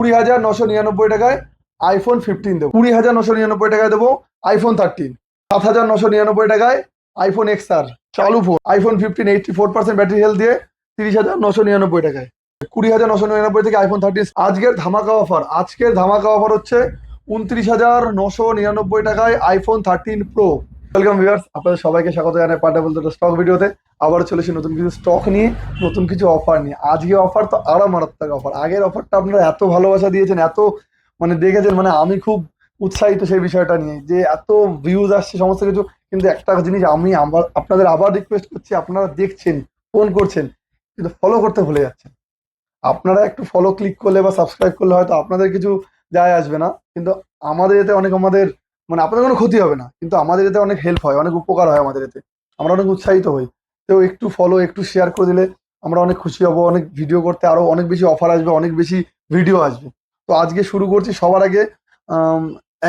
20,999 টাকায় আইফোন 15 দেবো। 20,999 টাকায় দেবো আইফোন 13। 7,999 টাকায় আইফোন XR চালু ফোন। আইফোন 15 84% ব্যাটারি হেলথ দিয়ে 30,999 টাকায়। 20,999 থেকে আইফোন 13 আজকের ধামাকা অফার। হচ্ছে 29,999 টাকায় আইফোন 13 প্রো। ওয়েলকাম ভিউয়ার্স, আপনাদের সবাইকে স্বাগত জানাই পান্ডা বলতে স্টক ভিডিওতে। আবার চলেছি নতুন কিছু স্টক নিয়ে, নতুন কিছু অফার নিয়ে। আজকে অফার তো আরো মারাত্মক অফার। আগের অফারটা আপনারা এত ভালোবাসা দিয়েছেন, এত দেখেছেন, আমি খুব উৎসাহিত সেই বিষয়টা নিয়ে যে এত ভিউজ আসছে সমস্ত কিছু। কিন্তু একটা জিনিস আমি আপনাদের আবার রিকোয়েস্ট করছি, আপনারা দেখছেন, ফোন করছেন, কিন্তু ফলো করতে ভুলে যাচ্ছেন। আপনারা একটু ফলো ক্লিক করলে বা সাবস্ক্রাইব করলে হয়তো আপনাদের কিছু যায় আসবে না, কিন্তু আমাদের এতে অনেক আপনাদের কোনো ক্ষতি হবে না, কিন্তু আমাদের এতে অনেক হেল্প হয়, অনেক উপকার হয় আমাদের এতে। আমরা অনেক উৎসাহিত হই। তো একটু ফলো, একটু শেয়ার করে দিলে আমরা অনেক খুশি হব। অনেক ভিডিও করতে আরো অনেক বেশি অফার আসবে, অনেক বেশি ভিডিও আসবে। তো আজকে শুরু করছি সবার আগে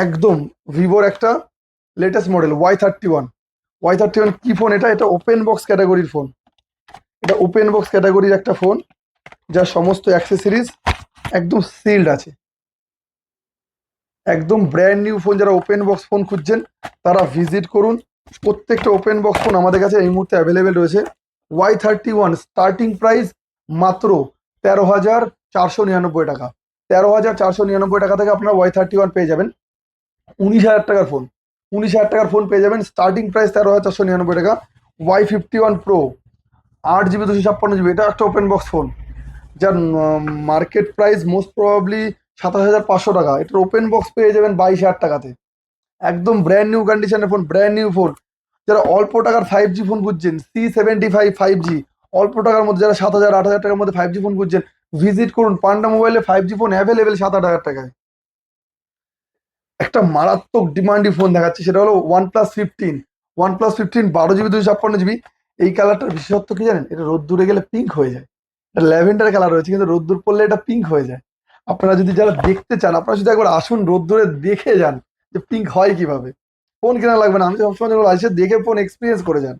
একদম ভিভোর একটা লেটেস্ট মডেল Y31 কি ফোন এটা? এটা ওপেন বক্স ক্যাটাগরির ফোন। এটা ওপেন বক্স ক্যাটাগরির একটা ফোন, যার সমস্ত অ্যাক্সেসরিজ একদম সিল্ড আছে, একদম ব্র্যান্ড নিউ ফোন। যারা ওপেন বক্স ফোন খুঁজছেন তারা ভিজিট করুন। প্রত্যেকটা ওপেন বক্স ফোন আমাদের কাছে এই মুহূর্তে অ্যাভেলেবেল রয়েছে। Y31 স্টার্টিং প্রাইস মাত্র 13,499 টাকা। 13,499 টাকা থেকে আপনারা Y31 পেয়ে যাবেন। 19,000 টাকার ফোন, 19,000 টাকার ফোন পেয়ে যাবেন। স্টার্টিং প্রাইস 13,499 টাকা। Y51 প্রো 8GB 256GB, এটা একটা ওপেন বক্স ফোন, যার মার্কেট প্রাইস মোস্ট প্রবাবলি 27,500 টাকা। এটার ওপেন বক্স পেয়ে যাবেন 22,000 টাকাতে। একদম ব্র্যান্ড নিউ কন্ডিশনের ফোন, ব্র্যান্ড নিউ ফোন। যারা অল্প টাকার 5G ফোন খুঁজছেন, C75 5G অল্প টাকার মধ্যে, যারা 7,000 8,000 টাকার মধ্যে 5G ফোন খুঁজছেন, ভিজিট করুন। পান্ডা মোবাইলে 5G ফোন অ্যাভেলেবেল 7-8 টাকায়। একটা মারাত্মক ডিমান্ডি ফোন দেখাচ্ছে, সেটা হলো OnePlus 15 12GB 256GB। এই কালারটার বিশেষত্ব কি জানেন? এটা রোদ্দুরে গেলে পিঙ্ক হয়ে যায়। এটা ল্যাভেন্ডার কালার রয়েছে, কিন্তু রোদ্দুর পড়লে এটা পিঙ্ক হয়ে যায়। আপনারা যদি যারা দেখতে চান, আপনারা শুধু একবার আসুন, রোদ্দুরে দেখে যান যে পিঙ্ক হয় কিভাবে। ফোন কেনা লাগবে না, আমি সবসময় যেগুলো আসে দেখে ফোন এক্সপিরিয়েন্স করে যান।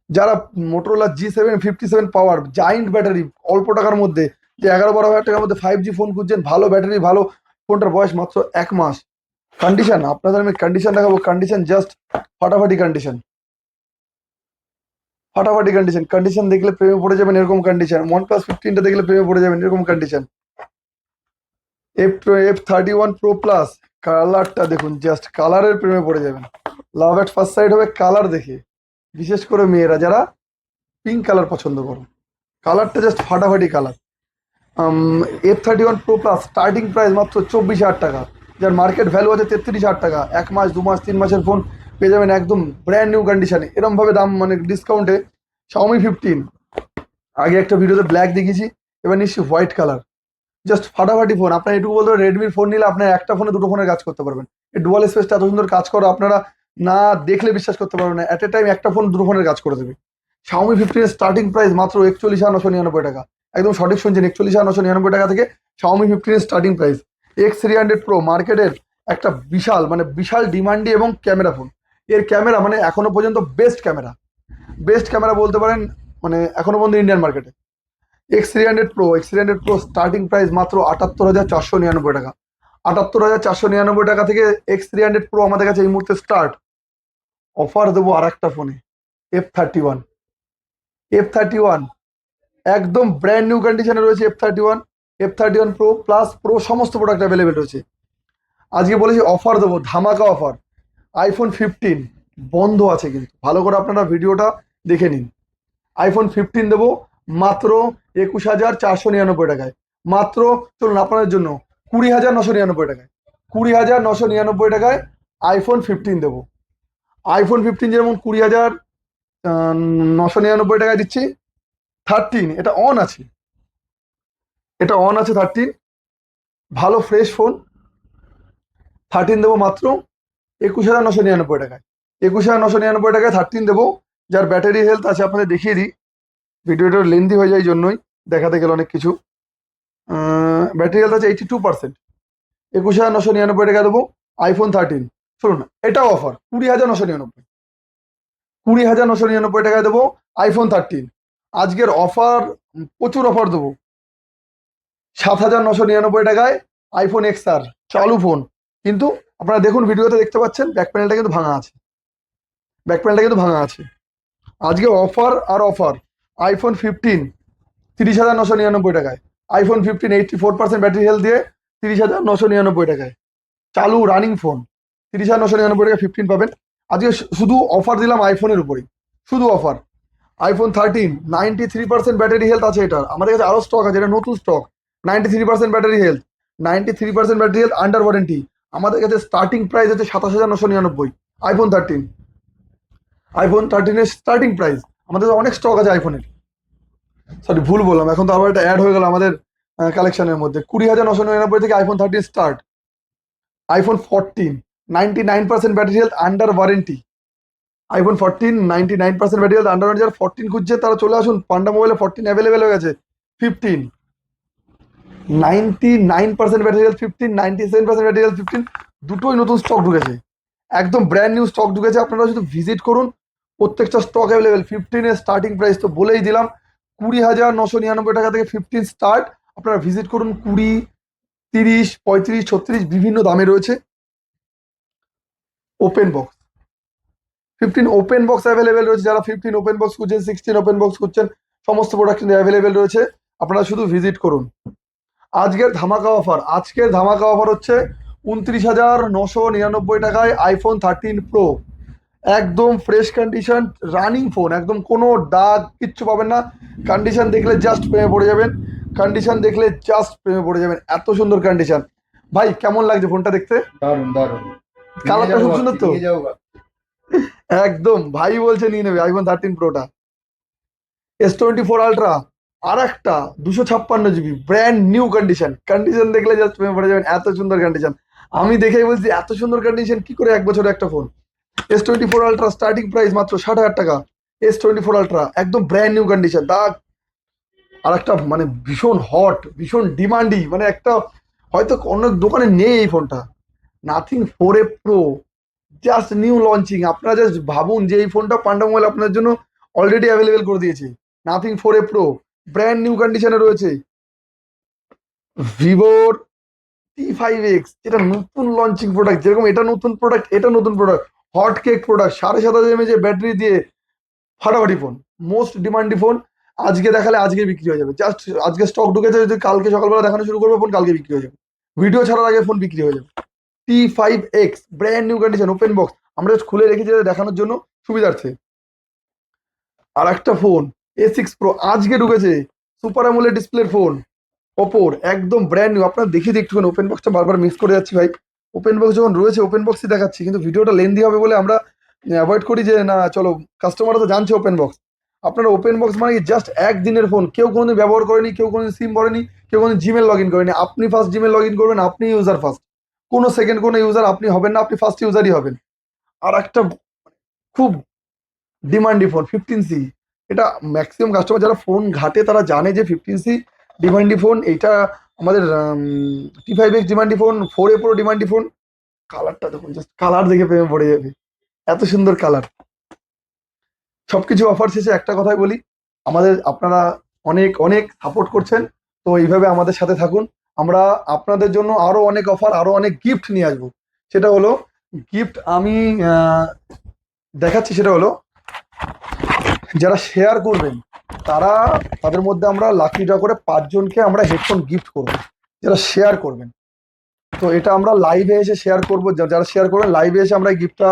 যারা মোটরোলা G757 পাওয়ার জাইন্ট ব্যাটারি অল্প টাকার মধ্যে, যে 11-12 হাজার টাকার মধ্যে 5G ফোন খুঁজছেন, ভালো ব্যাটারি, ভালো ফোনটার বয়স মাত্র 1 মাস। কন্ডিশন আপনাদের আমি কন্ডিশন দেখাবো। কন্ডিশন জাস্ট ফাটাফাটি কন্ডিশন, ফাটাফাটি কন্ডিশন। কন্ডিশন দেখলে প্রেমে পড়ে যাবেন, এরকম কন্ডিশন। OnePlus 15টা দেখলে প্রেমে পড়ে যাবেন, এরকম কন্ডিশন। F31 Pro Plus কালারটা দেখুন, জাস্ট কালারের প্রেমে পড়ে যাবেন। লাভ এট ফার্স্ট সাইড হবে কালার দেখে, বিশেষ করে মেয়েরা যারা পিঙ্ক কালার পছন্দ করো। কালারটা জাস্ট ফাটাফাটি colour. F31 Pro Plus starting price মাত্র 24,000 টাকা, যার মার্কেট ভ্যালু আছে 33,000 টাকা। 1 মাস 2 মাস 3 মাসের ফোন পেয়ে যাবেন একদম ব্র্যান্ড নিউ কন্ডিশনে, এরকম ভাবে দাম ডিসকাউন্টে। Xiaomi 15 আগে একটা ভিডিওতে ব্ল্যাক দেখিয়েছি, এবার নিশ্চয়ই হোয়াইট কালার। জাস্ট ফাটাফাটি ফোন। আপনার এটুকু বলতে হবে, রেডমির ফোন নিলে আপনার একটা ফোনে দুটো ফোনের কাজ করতে পারবেন। এই ডুয়াল স্পেসটা এত সুন্দর কাজ করে, আপনারা না দেখলে বিশ্বাস করতে পারবেন না। এট এ টাইম একটা ফোন দুটো ফোনের কাজ করে দেবে। Xiaomi 15 স্টার্টিং প্রাইস মাত্র 41,999 টাকা। একদম সঠিক শুনছেন, 41,999 টাকা থেকে Xiaomi 15 starting price. X300 Pro মার্কেটের একটা বিশাল ডিমান্ডি এবং ক্যামেরা ফোন। এর ক্যামেরা এখনো পর্যন্ত বেস্ট ক্যামেরা বলতে পারেন, এখনো পর্যন্ত ইন্ডিয়ান মার্কেটে। X300 Pro স্টার্টিং প্রাইস মাত্র 78,499 টাকা। 78,499 টাকা থেকে X300 Pro আমাদের কাছে এই মুহূর্তে স্টার্ট। অফার দেবো আর একটা ফোনে, F31 একদম ব্র্যান্ড নিউ কন্ডিশনে রয়েছে। F31 Pro প্লাস প্রো সমস্ত প্রোডাক্ট অ্যাভেলেবেল রয়েছে। আজকে বলেছি অফার দেবো, ধামাকা অফার। iPhone 15 বন্ধ আছে, কিন্তু ভালো করে আপনারা ভিডিওটা দেখে নিন। iPhone 15 দেবো মাত্র 21,499 টাকায়। মাত্র চলুন আপনাদের জন্য 20,999 টাকায়। 20,999 টাকায় iPhone 15 দেবো। iPhone 15 যেমন 20,999 টাকায় দিচ্ছি। 13 এটা অন আছে, 13 ভালো ফ্রেশ ফোন। 13 দেবো মাত্র 21,999 টাকায়। 21,999 টাকায় 13 দেবো, যার ব্যাটারি হেলথ আছে, আপনাদের দেখিয়ে দিই। ভিডিওটা লেন্দি হয়ে যায়, এই জন্যই দেখাতে গেলে অনেক কিছু। ব্যাটারি হেলথ আছে 82%। 21,999 টাকা দেবো iPhone 13। শুনুন, এটাও অফার 20,999। 20,999 টাকায় দেবো iPhone 13। আজকের অফার, প্রচুর অফার দেবো। 7,999 টাকায় আইফোন XR চালু ফোন, কিন্তু আপনারা দেখুন ভিডিওতে দেখতে পাচ্ছেন ব্যাক প্যানেলটা কিন্তু ভাঙা আছে, ব্যাক প্যানেলটা কিন্তু ভাঙা আছে। আজকে অফার আর অফার, আইফোন 15 30,999 টাকায়, আইফোন 15 84% ব্যাটারি হেলথ দিয়ে 30,999 টাকায়, চালু রানিং ফোন 30,999 টাকায় 15 পাবেন। আজকে শুধু অফার দিলাম আইফোনের উপরেই, শুধু অফার। আইফোন 13 93% ব্যাটারি হেলথ আছে, এটার আমাদের কাছে আরো স্টক আছে, এটা নতুন stock. 93% battery health, 93% battery health under warranty. আমাদের কাছে স্টার্টিং প্রাইস হচ্ছে 27,999। আইফোন 13 এর স্টার্টিং প্রাইস, আমাদের কাছে অনেক স্টক আছে আইফোনের। সরি ভুল বললাম, এখন তো আবার এটা অ্যাড হয়ে গেল আমাদের কালেকশনের মধ্যে। 20,999 থেকে iPhone 13 start. IPhone 14 99% battery health under warranty. IPhone 14 99% battery health under warranty. যারা 14 খুঁজছে তারা চলে আসুন, পান্ডা মোবাইলে 14 অ্যাভেলেবেল হয়ে গেছে। 15 99% ব্যাটারি হেলথ 15, 97% ব্যাটারি হেলথ 15, দুটোই নতুন স্টক ঢুকেছে, একদম ব্র্যান্ড নিউ স্টক ঢুকেছে। আপনারা শুধু ভিজিট করুন, প্রত্যেকটা স্টক অ্যাভেলেবেল। 15 এর স্টার্টিং প্রাইস তো বলেই দিলাম, 20,999 টাকা থেকে 15 স্টার্ট। আপনারা ভিজিট করুন, 20, 30, 35, 36 বিভিন্ন দামে রয়েছে। Open box 15 open box available রয়েছে, যারা 15 ওপেন বক্স খুঁজছেন, 16 ওপেন বক্স খুঁজছেন, সমস্ত প্রোডাক্ট কিন্তু অ্যাভেলেবেল রয়েছে। আপনারা শুধু ভিজিট করুন। আজকের ধামাকা অফার হচ্ছে 29,999 টাকায় আইফোন 13 প্রো, একদম ফ্রেশ কন্ডিশন রানিং ফোন, একদম কোনো দাগ কিচ্ছু পাবেন না। কন্ডিশন দেখলে জাস্ট প্রেমে পড়ে যাবেন, কন্ডিশন দেখলে জাস্ট প্রেমে পড়ে যাবেন, এত সুন্দর কন্ডিশন। ভাই কেমন লাগছে ফোনটা দেখতে? দারুন দারুন। কালারটা খুব সুন্দর তো, নিয়ে যাও বাকি। একদম ভাই বলছে নিয়ে নেবে আইফোন 13 প্রোটা। S24 আলট্রা আর একটা 256 GB brand new condition, condition দেখলে জাস্ট প্রেমে পড়ে যাবেন, এত সুন্দর কন্ডিশন। আমি দেখেই বলছি এত সুন্দর কন্ডিশন কি করে 1 বছরে একটা phone. S24 ultra starting price মাত্র 60,000 টাকা। S24 আলট্রা একদম ব্র্যান্ড নিউ কন্ডিশন। তা আর একটা মানে ভীষণ হট, ভীষণ ডিমান্ডি, মানে একটা হয়তো অনেক দোকানে নেই এই ফোনটা, nothing 4A pro, just new launching. আপনারা জাস্ট ভাবুন যে এই ফোনটা পান্ডা মোবাইল আপনার জন্য অলরেডি অ্যাভেলেবেল করে দিয়েছে। Nothing 4A pro brand new কন্ডিশনে রয়েছে। ভিভোর T5X, যেটা নতুন লঞ্চিং প্রোডাক্ট, যেরকম এটা নতুন প্রোডাক্ট, এটা নতুন product, hot cake product, 7,500 mAh battery দিয়ে ফাটাফাটি ফোন, মোস্ট ডিমান্ডি ফোন। আজকে দেখালে আজকে বিক্রি হয়ে যাবে, জাস্ট আজকে স্টক ঢুকেছে, যদি কালকে সকালবেলা দেখানো শুরু করবে ফোন কালকে বিক্রি হয়ে যাবে, ভিডিও ছাড়ার আগে ফোন বিক্রি হয়ে যাবে। T5X brand new condition open box, আমরা just খুলে রেখেছি দেখানোর জন্য সুবিধার্থে। আর একটা ফোন A6 প্রো আজকে ঢুকেছে, সুপার অ্যামোলেড ডিসপ্লের ফোন, ওপোর, একদম ব্র্যান্ড নিউ। আপনারা দেখে একটুখানি, ওপেন বক্সটা বারবার মিস করে যাচ্ছি ভাই। ওপেন বক্স যখন রয়েছে ওপেন বক্সই দেখাচ্ছি, কিন্তু ভিডিওটা লেন্দি হবে বলে আমরা অ্যাভয়েড করি যে না চলো, কাস্টমাররা তো জানছে ওপেন বক্স। আপনারা ওপেন বক্স মানে জাস্ট একদিনের ফোন, কেউ কোনোদিন ব্যবহার করেনি, কেউ কোনোদিন সিম ভরেনি, কেউ কোনোদিন জিমেল লগ ইন করেনি। আপনি ফার্স্ট জিমেল লগ ইন করবেন, আপনি ইউজার ফার্স্ট, কোনো সেকেন্ড কোনো ইউজার আপনি হবেন না, আপনি ফার্স্ট ইউজারই হবেন। আর একটা খুব ডিমান্ডি ফোন 15C, এটা ম্যাক্সিমাম কাস্টমার যারা ফোন ঘাটে তারা জানে যে 15C ডিমান্ডি ফোন। এইটা আমাদের T5X ডিমান্ডি ফোন, 4A প্রো ডিমান্ডি ফোন। কালারটা দেখুন, জাস্ট কালার দেখে প্রেমে পড়ে যাবে, এত সুন্দর কালার। সবকিছু অফার শেষে একটা কথাই বলি, আপনারা অনেক অনেক সাপোর্ট করছেন, তো এইভাবে আমাদের সাথে থাকুন। আমরা আপনাদের জন্য আরো অনেক অফার, আরো অনেক গিফট নিয়ে আসবো। সেটা হলো গিফট আমি দেখাচ্ছি, সেটা হলো যারা শেয়ার করবেন তাদের মধ্যে আমরা লাকি ড্র করে 5 জনকে আমরা হেডফোন গিফট করবো, যারা শেয়ার করবেন। তো এটা আমরা লাইভে এসে শেয়ার করবো, যারা শেয়ার করবেন লাইভে এসে আমরা এই গিফটটা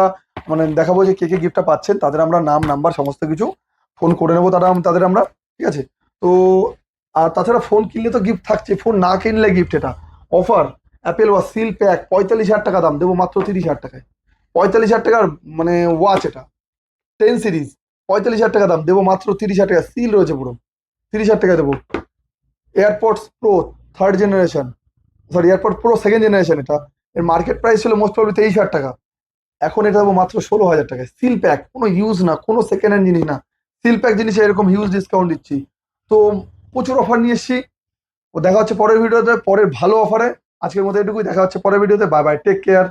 মানে দেখাবো যে কে কে গিফটটা পাচ্ছেন, তাদের আমরা নাম নাম্বার সমস্ত কিছু ফোন করে নেবো, তাদের আমরা, ঠিক আছে? তো আর তাছাড়া ফোন কিনলে তো গিফট থাকছে, ফোন না কিনলে গিফট। এটা offer, Apple watch seal pack 45,000 টাকা দাম, দেবো মাত্র 30,000 টাকায়। 45,000 টাকার মানে ওয়াচ, এটা 10 সিরিজ, 45,000 টাকা দাম, দেবো মাত্র 30,000 টাকা, সিল রয়েছে পুরো, 30,000 টাকা দেবো। AirPods pro 3rd generation, sorry AirPod pro 2nd generation, এটা এর মার্কেট প্রাইস ছিল মোস্ট প্রবলি 23,000 টাকা, এখন এটা দেবো মাত্র 16,000 টাকায়। সিল প্যাক, কোনো ইউজ না, কোনো সেকেন্ড হ্যান্ড জিনিস না, সিল প্যাক জিনিসে এরকম হিউজ ডিসকাউন্ট দিচ্ছি। তো প্রচুর অফার নিয়ে এসেছি। ও দেখা হচ্ছে পরের ভিডিওতে, পরের ভালো অফারে। আজকের মতো এটুকুই, দেখা হচ্ছে পরের ভিডিওতে। Bye bye, take care.